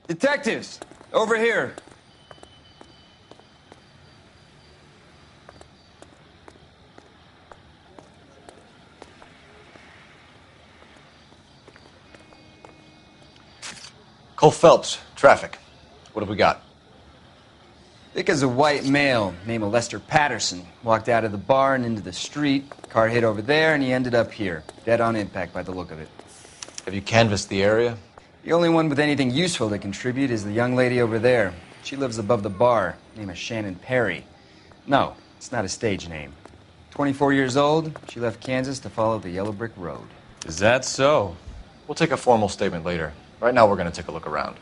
Detectives, over here. Cole Phelps, traffic. What have we got? Thick as a white male named Lester Patterson. Walked out of the bar and into the street. Car hit over there and he ended up here. Dead on impact by the look of it. Have you canvassed the area? The only one with anything useful to contribute is the young lady over there. She lives above the bar. Name is Shannon Perry. No, it's not a stage name. 24 years old, she left Kansas to follow the Yellow Brick Road. Is that so? We'll take a formal statement later. Right now, we're going to take a look around.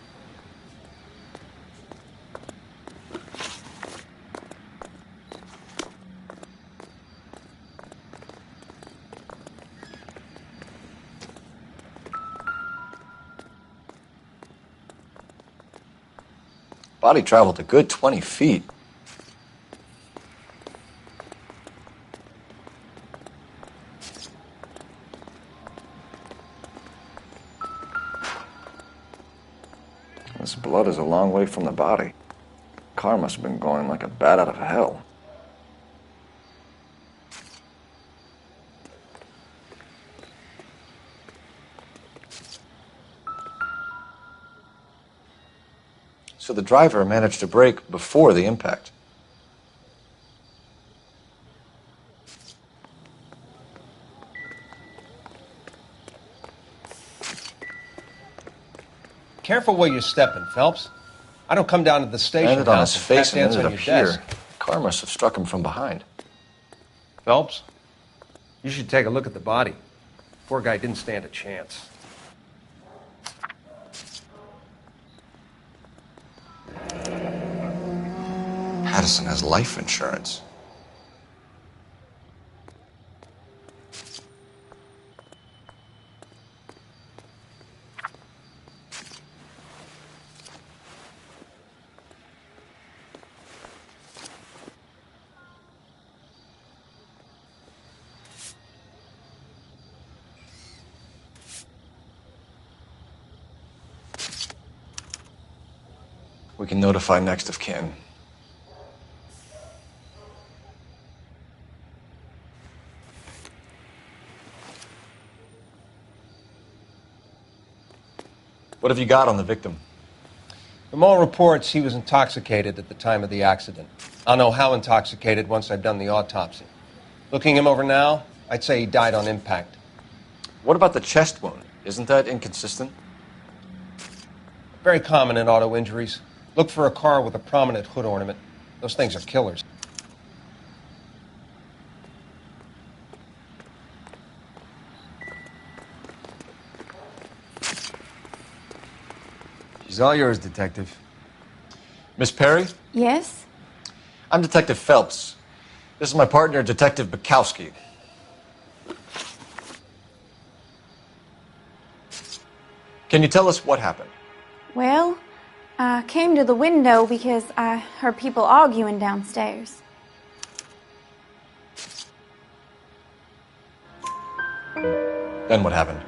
Body traveled a good 20 feet. This blood is a long way from the body. Car must have been going like a bat out of hell. So the driver managed to brake before the impact. Careful where you're stepping, Phelps. I don't come down to the station Landed on house his and face tap and dance ended on up your here. desk. Car must have struck him from behind. Phelps, you should take a look at the body. Poor guy didn't stand a chance. Patterson has life insurance. We can notify next of kin. What have you got on the victim? From all reports, he was intoxicated at the time of the accident. I'll know how intoxicated once I've done the autopsy. Looking him over now, I'd say he died on impact. What about the chest wound? Isn't that inconsistent? Very common in auto injuries. Look for a car with a prominent hood ornament. Those things are killers. She's all yours, Detective. Miss Perry? Yes? I'm Detective Phelps. This is my partner, Detective Bukowski. Can you tell us what happened? Well, I came to the window because I heard people arguing downstairs. Then what happened?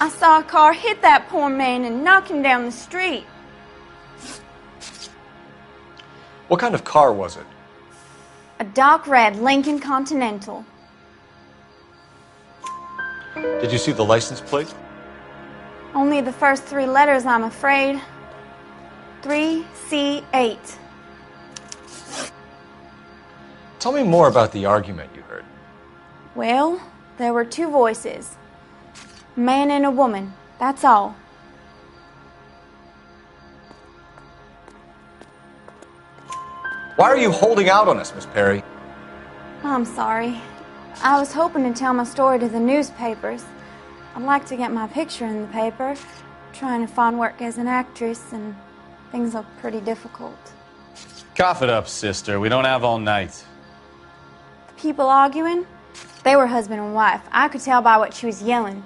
I saw a car hit that poor man and knock him down the street. What kind of car was it? A dark red Lincoln Continental. Did you see the license plate? Only the first three letters, I'm afraid. 3C8. Tell me more about the argument you heard. Well, there were two voices. A man and a woman, that's all. Why are you holding out on us, Miss Perry? I'm sorry. I was hoping to tell my story to the newspapers. I'd like to get my picture in the paper. Trying to find work as an actress, and things look pretty difficult. Cough it up, sister. We don't have all night. The people arguing, they were husband and wife. I could tell by what she was yelling.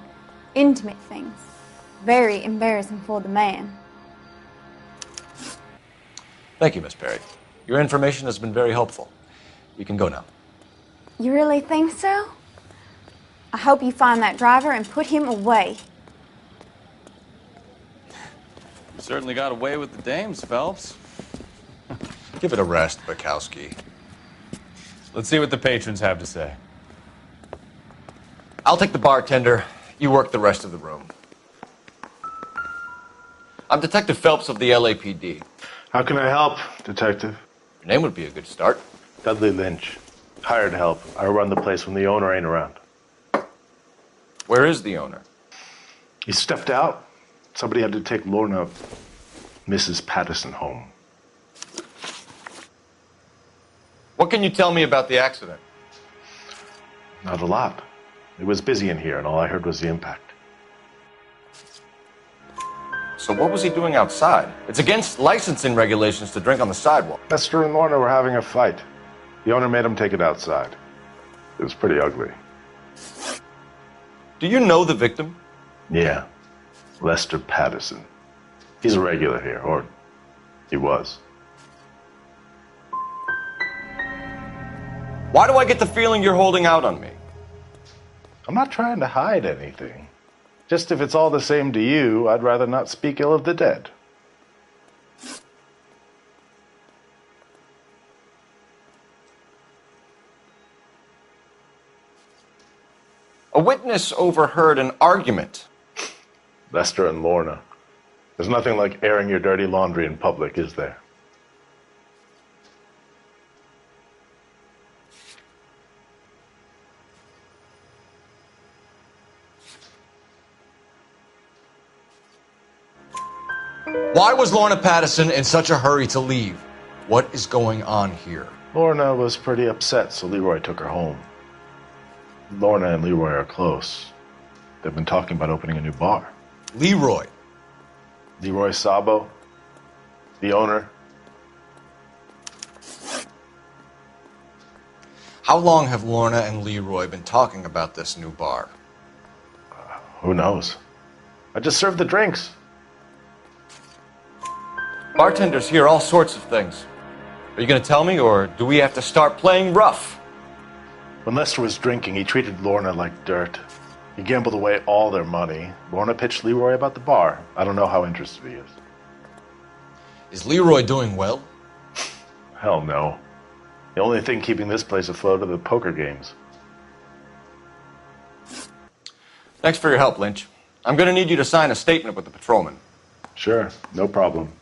Intimate things. Very embarrassing for the man. Thank you, Miss Perry. Your information has been very helpful. You can go now. You really think so? I hope you find that driver and put him away. Certainly got away with the dames, Phelps. Give it a rest, Bukowski. Let's see what the patrons have to say. I'll take the bartender. You work the rest of the room. I'm Detective Phelps of the LAPD. How can I help, Detective? Your name would be a good start. Dudley Lynch. Hired help. I run the place when the owner ain't around. Where is the owner? He stepped out. Somebody had to take Lorna, Mrs. Patterson, home. What can you tell me about the accident? Not a lot. It was busy in here, and all I heard was the impact. So what was he doing outside? It's against licensing regulations to drink on the sidewalk. Lester and Lorna were having a fight. The owner made him take it outside. It was pretty ugly. Do you know the victim? Yeah. Lester Patterson. He's a regular here, or he was. Why do I get the feeling you're holding out on me? I'm not trying to hide anything. Just if it's all the same to you, I'd rather not speak ill of the dead. A witness overheard an argument. Lester and Lorna. There's nothing like airing your dirty laundry in public, is there? Why was Lorna Patterson in such a hurry to leave? What is going on here? Lorna was pretty upset, so Leroy took her home. Lorna and Leroy are close. They've been talking about opening a new bar. Leroy. Leroy Sabo, the owner. How long have Lorna and Leroy been talking about this new bar? Who knows? I just served the drinks. Bartenders hear all sorts of things. Are you going to tell me, or do we have to start playing rough? When Lester was drinking, he treated Lorna like dirt. He gambled away all their money. Lorna pitched Leroy about the bar. I don't know how interested he is. Is Leroy doing well? Hell no. The only thing keeping this place afloat are the poker games. Thanks for your help, Lynch. I'm going to need you to sign a statement with the patrolman. Sure, no problem.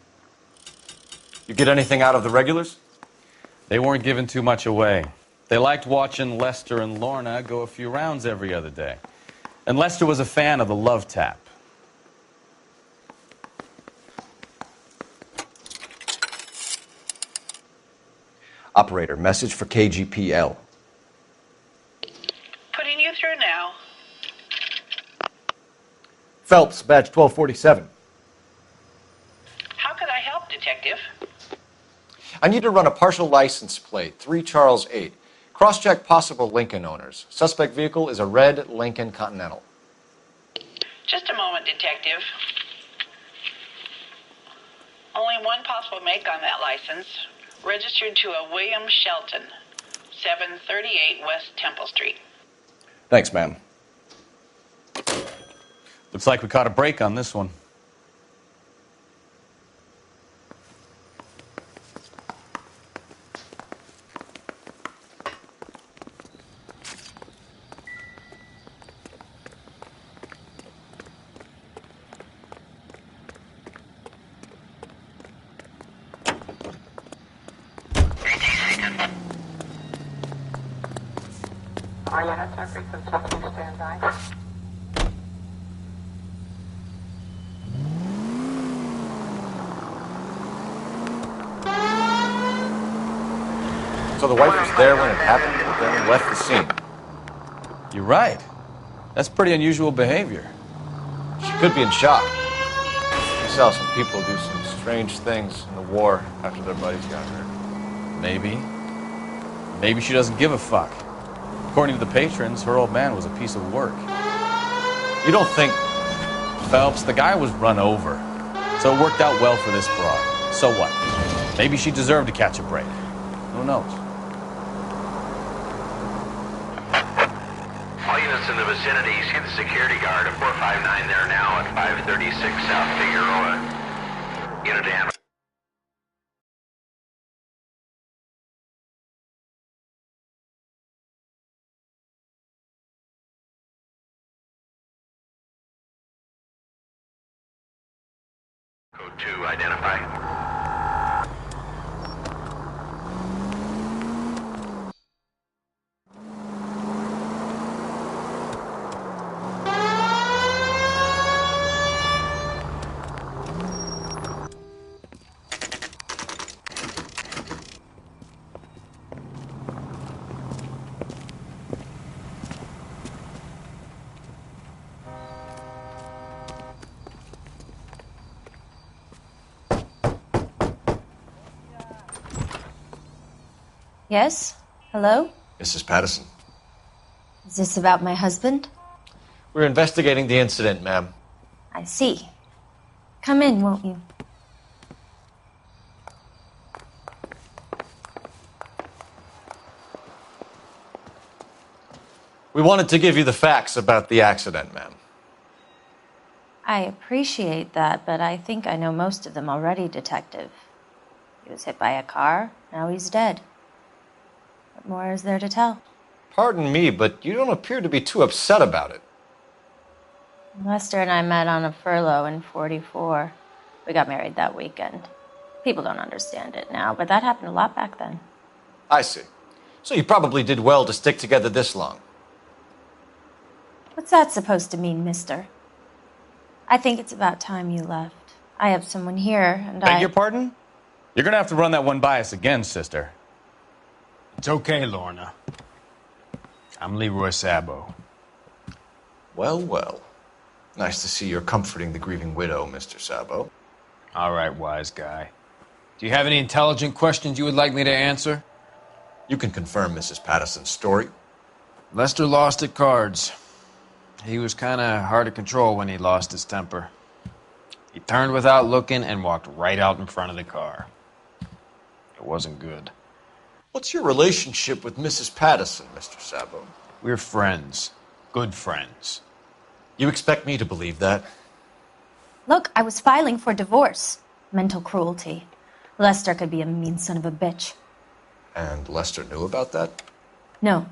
You get anything out of the regulars? They weren't giving too much away. They liked watching Lester and Lorna go a few rounds every other day. And Lester was a fan of the love tap. Operator, message for KGPL. Putting you through now. Phelps, badge 1247. How could I help, Detective? I need to run a partial license plate, 3 Charles 8. Cross-check possible Lincoln owners. Suspect vehicle is a red Lincoln Continental. Just a moment, Detective. Only one possible make on that license. Registered to a William Shelton, 738 West Temple Street. Thanks, ma'am. Looks like we caught a break on this one. So the wife was there when it happened, but then left the scene. You're right. That's pretty unusual behavior. She could be in shock. We saw some people do some strange things in the war after their buddies got hurt. Maybe. Maybe she doesn't give a fuck. According to the patrons, her old man was a piece of work. You don't think... Phelps, the guy was run over. So it worked out well for this broad. So what? Maybe she deserved to catch a break. Who knows? All units in the vicinity, see the security guard at 459 there now at 536 South Figueroa. to identify. Yes? Hello? Mrs. Patterson. Is this about my husband? We're investigating the incident, ma'am. I see. Come in, won't you? We wanted to give you the facts about the accident, ma'am. I appreciate that, but I think I know most of them already, Detective. He was hit by a car, now he's dead. What more is there to tell? Pardon me, but you don't appear to be too upset about it. Lester and I met on a furlough in '44. We got married that weekend. People don't understand it now, but that happened a lot back then. I see. So you probably did well to stick together this long. What's that supposed to mean, mister? I think it's about time you left. I have someone here, and Beg your pardon? You're gonna have to run that one by us again, sister. It's okay, Lorna. I'm Leroy Sabo. Well, well. Nice to see you're comforting the grieving widow, Mr. Sabo. All right, wise guy. Do you have any intelligent questions you would like me to answer? You can confirm Mrs. Patterson's story. Lester lost at cards. He was kind of hard to control when he lost his temper. He turned without looking and walked right out in front of the car. It wasn't good. What's your relationship with Mrs. Patterson, Mr. Sabo? We're friends. Good friends. You expect me to believe that? Look, I was filing for divorce. Mental cruelty. Lester could be a mean son of a bitch. And Lester knew about that? No,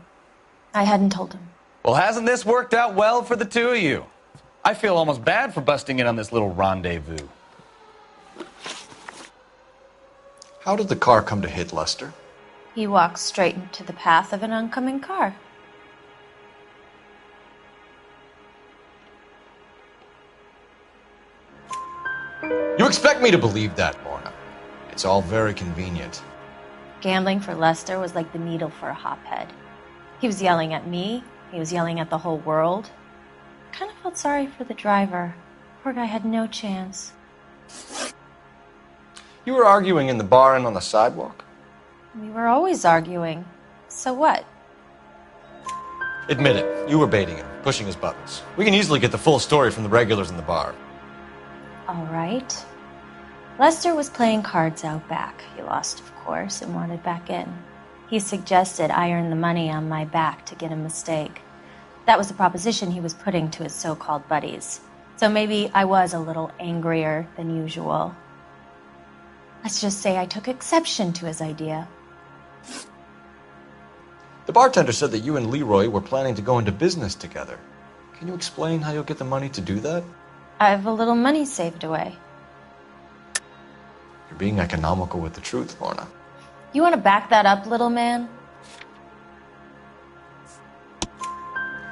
I hadn't told him. Well, hasn't this worked out well for the two of you? I feel almost bad for busting in on this little rendezvous. How did the car come to hit Lester? He walked straight into the path of an oncoming car. You expect me to believe that, Lorna? It's all very convenient. Gambling for Lester was like the needle for a hophead. He was yelling at me. He was yelling at the whole world. I kind of felt sorry for the driver. Poor guy had no chance. You were arguing in the bar and on the sidewalk? We were always arguing. So what? Admit it, you were baiting him, pushing his buttons. We can easily get the full story from the regulars in the bar. All right. Lester was playing cards out back. He lost, of course, and wanted back in. He suggested I earn the money on my back to get a mistake. That was the proposition he was putting to his so-called buddies. So maybe I was a little angrier than usual. Let's just say I took exception to his idea. The bartender said that you and Leroy were planning to go into business together. Can you explain how you'll get the money to do that? I have a little money saved away. You're being economical with the truth, Lorna. You want to back that up, little man?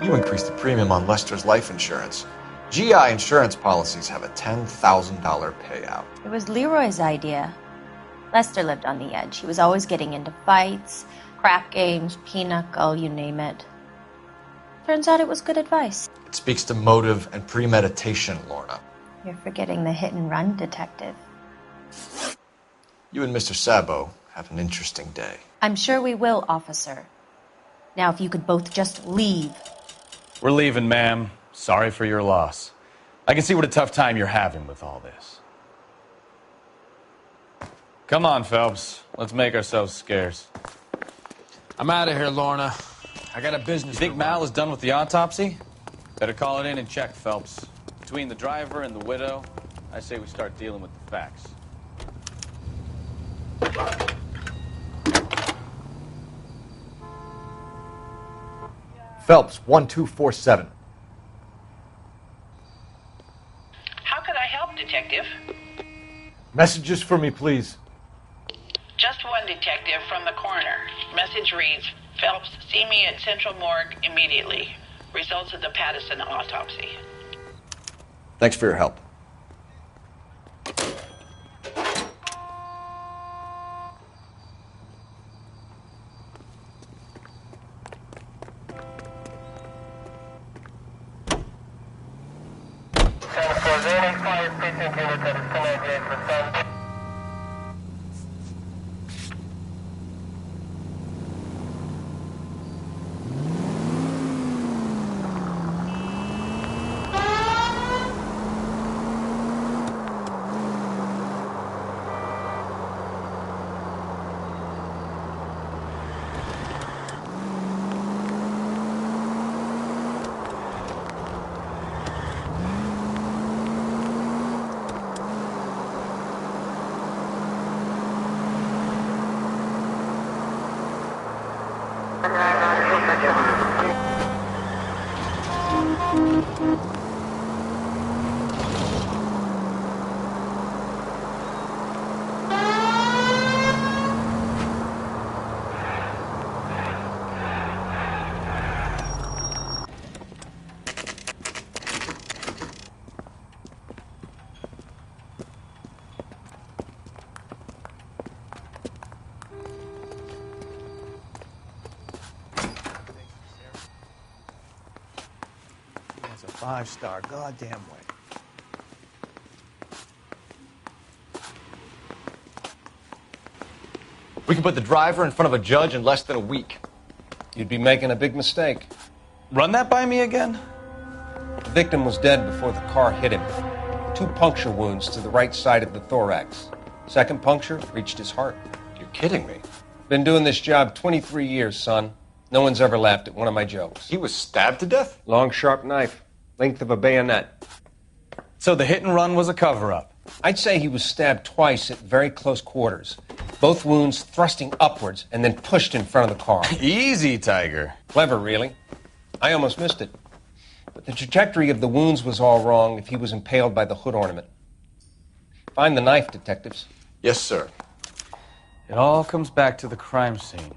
You increased the premium on Lester's life insurance. GI insurance policies have a $10,000 payout. It was Leroy's idea. Lester lived on the edge. He was always getting into fights, crap games, pinochle, you name it. Turns out it was good advice. It speaks to motive and premeditation, Lorna. You're forgetting the hit and run, detective. You and Mr. Sabo have an interesting day. I'm sure we will, officer. Now, if you could both just leave. We're leaving, ma'am. Sorry for your loss. I can see what a tough time you're having with all this. Come on, Phelps. Let's make ourselves scarce. I'm out of here, Lorna. I got a business. You think Mal is done with the autopsy? Better call it in and check, Phelps. Between the driver and the widow, I say we start dealing with the facts. Phelps, 1247. How could I help, Detective? Messages for me, please. Just one detective from the coroner. Message reads, Phelps, see me at Central Morgue immediately. Results of the Pattison autopsy. Thanks for your help. That's a 5-star goddamn way. We can put the driver in front of a judge in less than a week. You'd be making a big mistake. Run that by me again? The victim was dead before the car hit him. 2 puncture wounds to the right side of the thorax. Second puncture reached his heart. You're kidding me. Been doing this job 23 years, son. No one's ever laughed at one of my jokes. He was stabbed to death? Long, sharp knife. Length of a bayonet. So the hit and run was a cover-up? I'd say he was stabbed twice at very close quarters. Both wounds thrusting upwards and then pushed in front of the car. Easy, Tiger. Clever, really. I almost missed it. But the trajectory of the wounds was all wrong if he was impaled by the hood ornament. Find the knife, detectives. Yes, sir. It all comes back to the crime scene.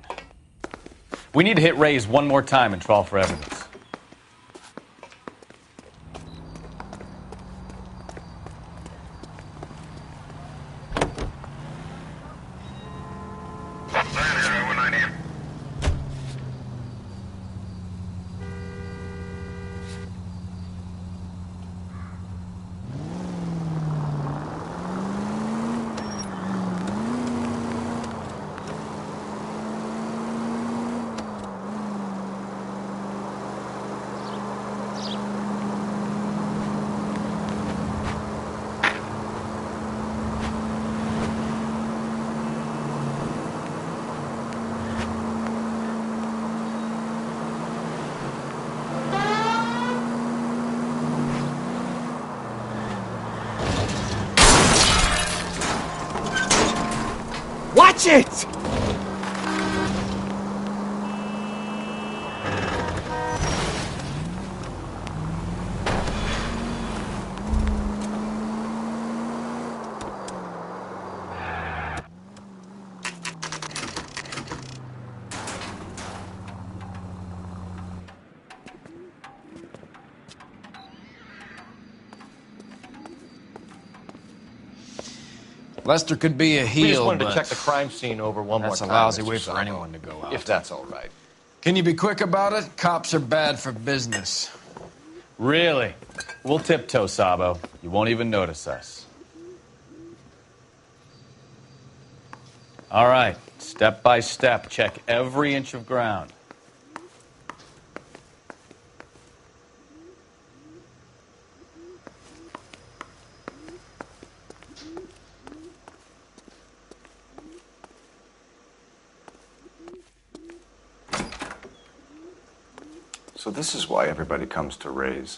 We need to hit Ray's one more time and trawl for evidence. Watch it! Lester could be a heel, We just wanted but to check the crime scene over one more that's time. a lousy Mr. way for Sabo. anyone to go out. If that's all right. Can you be quick about it? Cops are bad for business. Really? We'll tiptoe, Sabo. You won't even notice us. All right, step by step, check every inch of ground. So this is why everybody comes to Ray's.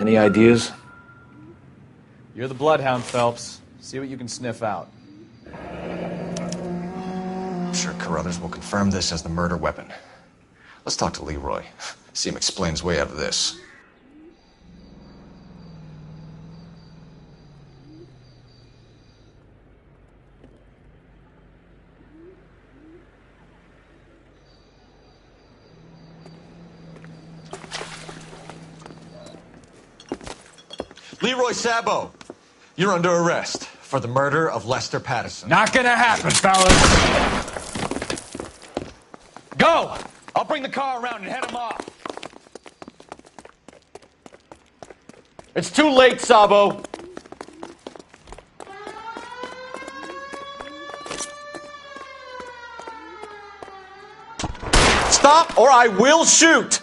Any ideas? You're the bloodhound, Phelps. See what you can sniff out. I'm sure Carruthers will confirm this as the murder weapon. Let's talk to Leroy. See him explain his way out of this. Leroy Sabo, you're under arrest for the murder of Lester Patterson. Not gonna happen, fellas. Go! I'll bring the car around and head him off. It's too late, Sabo. Stop or I will shoot!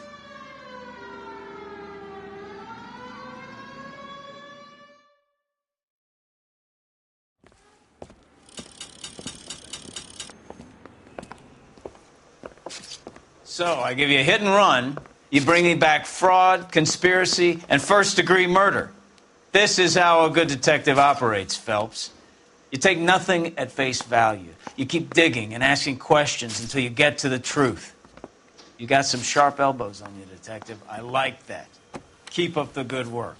So, I give you a hit and run, you bring me back fraud, conspiracy, and first-degree murder. This is how a good detective operates, Phelps. You take nothing at face value. You keep digging and asking questions until you get to the truth. You got some sharp elbows on you, detective. I like that. Keep up the good work.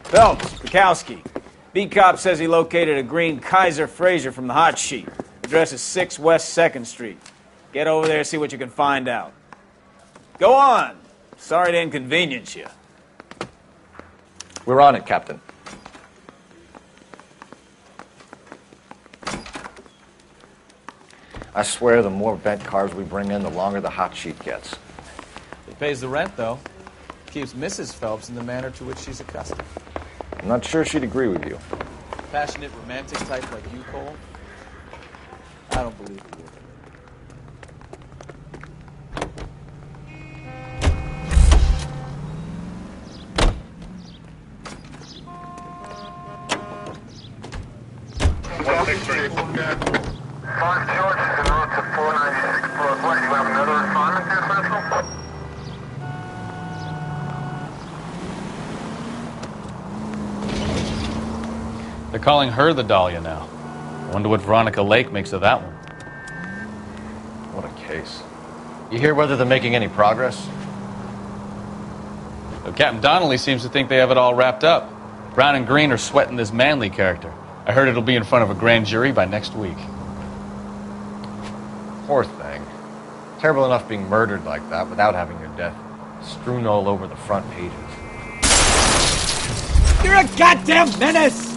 Phelps, Bukowski. Beat cop says he located a green Kaiser Fraser from the hot sheet. Address is 6 West 2nd Street. Get over there and see what you can find out. Go on. Sorry to inconvenience you. We're on it, Captain. I swear the more bent cars we bring in, the longer the hot sheet gets. It pays the rent, though. Keeps Mrs. Phelps in the manner to which she's accustomed. I'm not sure she'd agree with you. Passionate, romantic type like you, Cole? I don't believe it would. They're calling her the Dahlia now. Wonder what Veronica Lake makes of that one. What a case. You hear whether they're making any progress? Well, Captain Donnelly seems to think they have it all wrapped up. Brown and Green are sweating this Manley character. I heard it'll be in front of a grand jury by next week. Poor thing. Terrible enough being murdered like that without having your death strewn all over the front pages. You're a goddamn menace!